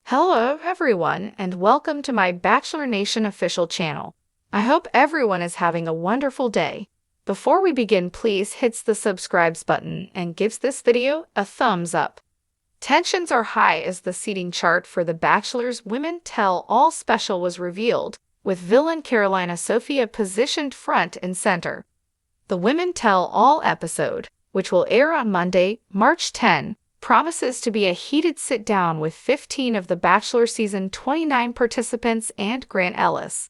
Hello, everyone, and welcome to my Bachelor Nation official channel. I hope everyone is having a wonderful day. Before we begin, please hit the subscribe button and give this video a thumbs up. Tensions are high as the seating chart for The Bachelor's Women Tell All special was revealed, with villain Sofia positioned front and center. The Women Tell All episode, which will air on Monday, March 10, promises to be a heated sit-down with 15 of The Bachelor Season 29 participants and Grant Ellis.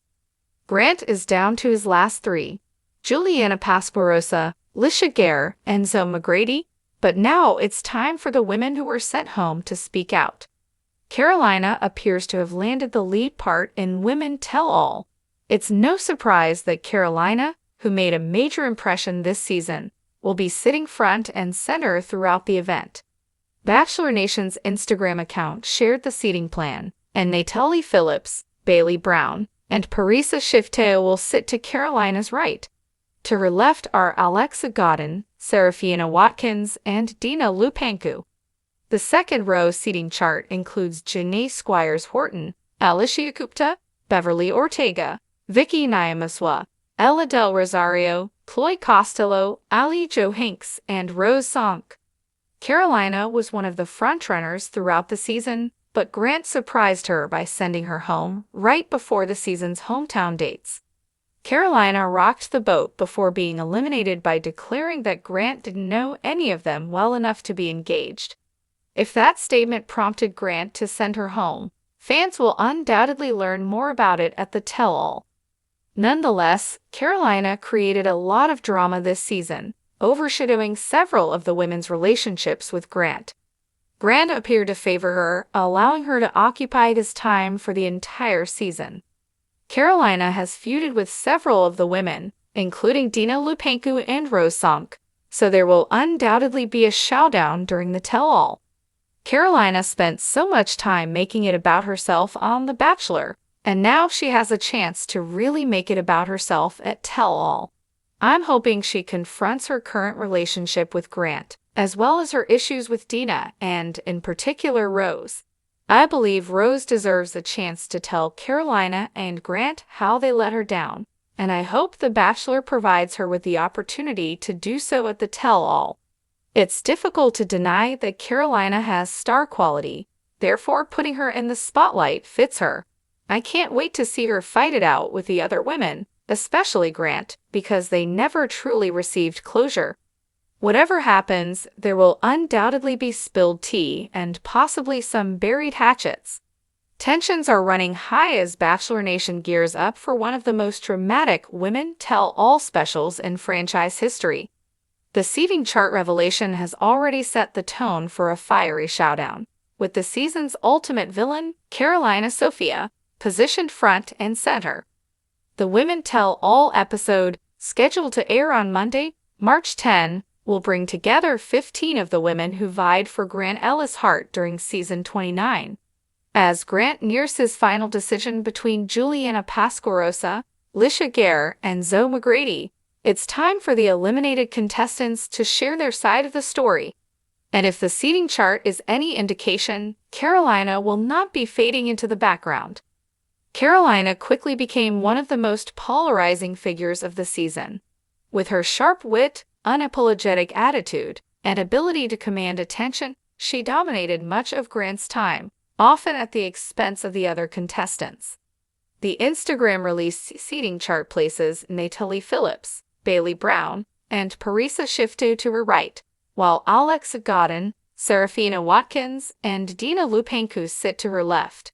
Grant is down to his last three, Juliana Pasquarosa, Lisha Gare, and Zoe McGrady, but now it's time for the women who were sent home to speak out. Carolina appears to have landed the lead part in Women Tell All. It's no surprise that Carolina, who made a major impression this season, will be sitting front and center throughout the event. Bachelor Nation's Instagram account shared the seating plan, and Natalie Phillips, Bailey Brown, and Parisa Shifteo will sit to Carolina's right. To her left are Alexa Godin, Serafina Watkins, and Dina Lupanku. The second row seating chart includes Janae Squires-Horton, Alicia Gupta, Beverly Ortega, Vicky Nyamaswa, Ella Del Rosario, Chloe Costello, Ali Jo Hanks, and Rose Sonk. Carolina was one of the frontrunners throughout the season, but Grant surprised her by sending her home right before the season's hometown dates. Carolina rocked the boat before being eliminated by declaring that Grant didn't know any of them well enough to be engaged. If that statement prompted Grant to send her home, fans will undoubtedly learn more about it at the tell-all. Nonetheless, Carolina created a lot of drama this season, overshadowing several of the women's relationships with Grant. Grant appeared to favor her, allowing her to occupy his time for the entire season. Carolina has feuded with several of the women, including Dina Lupanku and Rose Sonk, so there will undoubtedly be a showdown during the tell-all. Carolina spent so much time making it about herself on The Bachelor, and now she has a chance to really make it about herself at tell-all. I'm hoping she confronts her current relationship with Grant, as well as her issues with Dina and, in particular, Rose. I believe Rose deserves a chance to tell Carolina and Grant how they let her down, and I hope The Bachelor provides her with the opportunity to do so at the tell-all. It's difficult to deny that Carolina has star quality, therefore putting her in the spotlight fits her. I can't wait to see her fight it out with the other women, especially Grant, because they never truly received closure. Whatever happens, there will undoubtedly be spilled tea and possibly some buried hatchets. Tensions are running high as Bachelor Nation gears up for one of the most dramatic Women Tell All specials in franchise history. The seating chart revelation has already set the tone for a fiery showdown, with the season's ultimate villain, Sofia, positioned front and center. The Women Tell All episode, scheduled to air on Monday, March 10, will bring together 15 of the women who vied for Grant Ellis' heart during Season 29. As Grant nears his final decision between Juliana Pasquarosa, Lisha Gare, and Zoe McGrady, it's time for the eliminated contestants to share their side of the story. And if the seating chart is any indication, Carolina will not be fading into the background. Carolina quickly became one of the most polarizing figures of the season. With her sharp wit, unapologetic attitude, and ability to command attention, she dominated much of Grant's time, often at the expense of the other contestants. The Instagram release seating chart places Natalie Phillips, Bailey Brown, and Parisa Shifteo to her right, while Alexa Godin, Serafina Watkins, and Dina Lupanku sit to her left.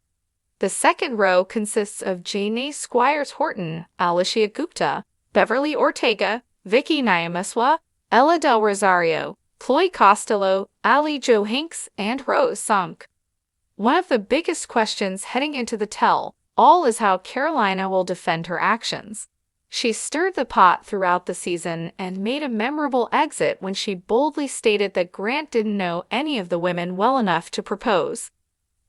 The second row consists of Janae Squires-Horton, Alicia Gupta, Beverly Ortega, Vicky Nyamaswa, Ella Del Rosario, Chloe Costello, Ali Jo Hanks, and Rose Sonk. One of the biggest questions heading into the tell-all is how Carolina will defend her actions. She stirred the pot throughout the season and made a memorable exit when she boldly stated that Grant didn't know any of the women well enough to propose.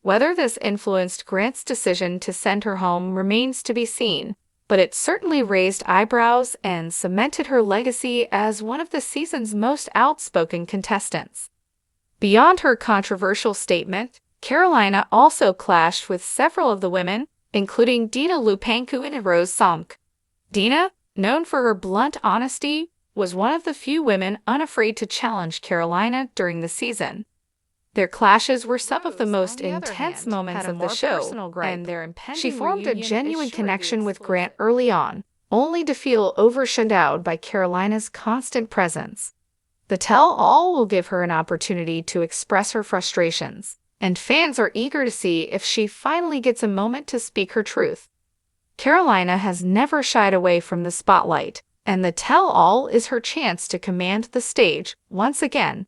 Whether this influenced Grant's decision to send her home remains to be seen, but it certainly raised eyebrows and cemented her legacy as one of the season's most outspoken contestants. Beyond her controversial statement, Carolina also clashed with several of the women, including Dina Lupanku and Rose Somk. Dina, known for her blunt honesty, was one of the few women unafraid to challenge Carolina during the season. Their clashes were some of the most intense moments of the show, and she formed a genuine connection with Grant early on, only to feel overshadowed by Carolina's constant presence. The tell-all will give her an opportunity to express her frustrations, and fans are eager to see if she finally gets a moment to speak her truth. Carolina has never shied away from the spotlight, and the tell-all is her chance to command the stage once again.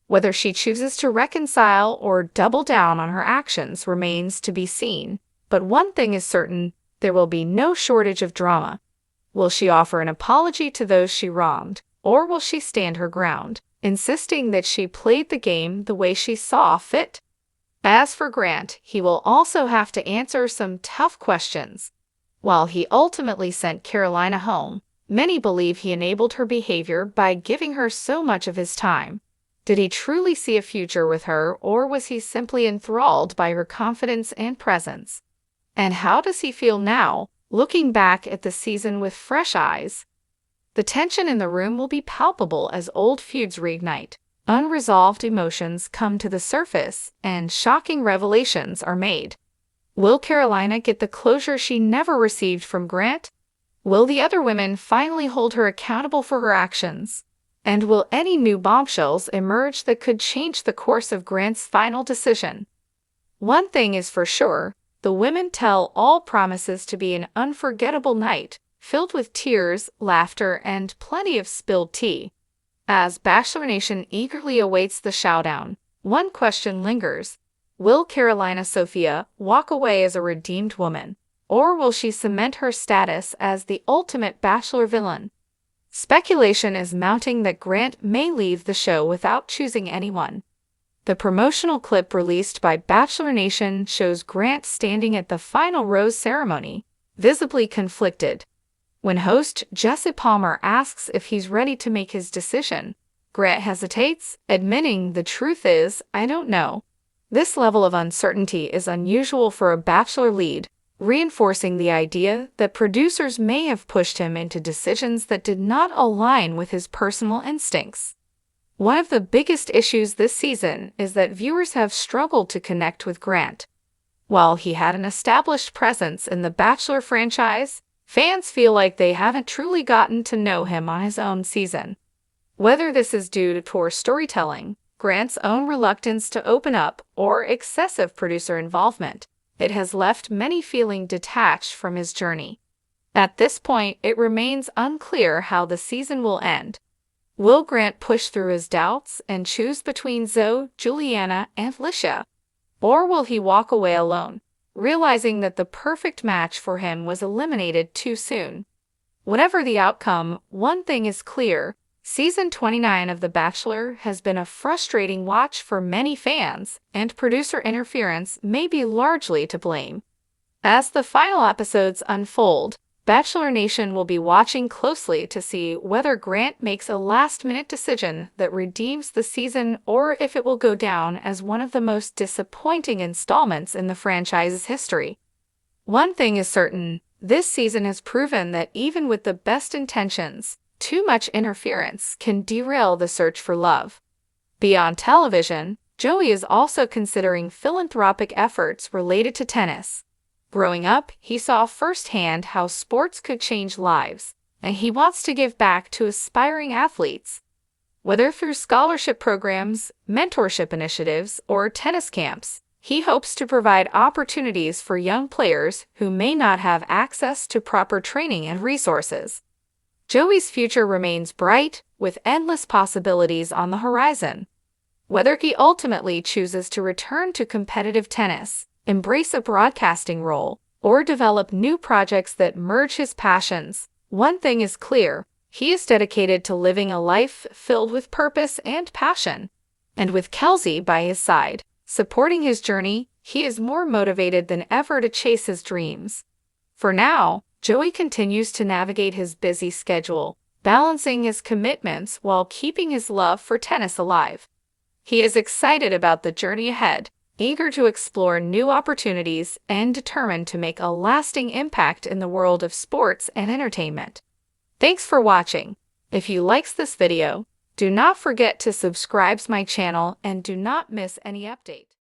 Whether she chooses to reconcile or double down on her actions remains to be seen, but one thing is certain, there will be no shortage of drama. Will she offer an apology to those she wronged, or will she stand her ground, insisting that she played the game the way she saw fit? As for Grant, he will also have to answer some tough questions. While he ultimately sent Carolina home, many believe he enabled her behavior by giving her so much of his time. Did he truly see a future with her, or was he simply enthralled by her confidence and presence? And how does he feel now, looking back at the season with fresh eyes? The tension in the room will be palpable as old feuds reignite. Unresolved emotions come to the surface, and shocking revelations are made. Will Carolina get the closure she never received from Grant? Will the other women finally hold her accountable for her actions? And will any new bombshells emerge that could change the course of Grant's final decision? One thing is for sure, the women tell-all promises to be an unforgettable night, filled with tears, laughter, and plenty of spilled tea. As Bachelor Nation eagerly awaits the showdown, one question lingers. Will Carolina Sofia walk away as a redeemed woman, or will she cement her status as the ultimate Bachelor villain? Speculation is mounting that Grant may leave the show without choosing anyone. The promotional clip released by Bachelor Nation shows Grant standing at the final rose ceremony, visibly conflicted. When host Jesse Palmer asks if he's ready to make his decision, Grant hesitates, admitting the truth is, "I don't know." This level of uncertainty is unusual for a Bachelor lead, reinforcing the idea that producers may have pushed him into decisions that did not align with his personal instincts. One of the biggest issues this season is that viewers have struggled to connect with Grant. While he had an established presence in the Bachelor franchise, fans feel like they haven't truly gotten to know him on his own season. Whether this is due to poor storytelling, Grant's own reluctance to open up, or excessive producer involvement, it has left many feeling detached from his journey. At this point, it remains unclear how the season will end. Will Grant push through his doubts and choose between Zoe, Juliana, and Lisha? Or will he walk away alone, realizing that the perfect match for him was eliminated too soon? Whatever the outcome, one thing is clear. Season 29 of The Bachelor has been a frustrating watch for many fans, and producer interference may be largely to blame. As the final episodes unfold, Bachelor Nation will be watching closely to see whether Grant makes a last-minute decision that redeems the season or if it will go down as one of the most disappointing installments in the franchise's history. One thing is certain, this season has proven that even with the best intentions, too much interference can derail the search for love. Beyond television, Joey is also considering philanthropic efforts related to tennis. Growing up, he saw firsthand how sports could change lives, and he wants to give back to aspiring athletes. Whether through scholarship programs, mentorship initiatives, or tennis camps, he hopes to provide opportunities for young players who may not have access to proper training and resources. Joey's future remains bright, with endless possibilities on the horizon. Whether he ultimately chooses to return to competitive tennis, embrace a broadcasting role, or develop new projects that merge his passions, one thing is clear: he is dedicated to living a life filled with purpose and passion. And with Kelsey by his side, supporting his journey, he is more motivated than ever to chase his dreams. For now, Joey continues to navigate his busy schedule, balancing his commitments while keeping his love for tennis alive. He is excited about the journey ahead, eager to explore new opportunities and determined to make a lasting impact in the world of sports and entertainment. Thanks for watching. If you liked this video, do not forget to subscribe to my channel and do not miss any updates.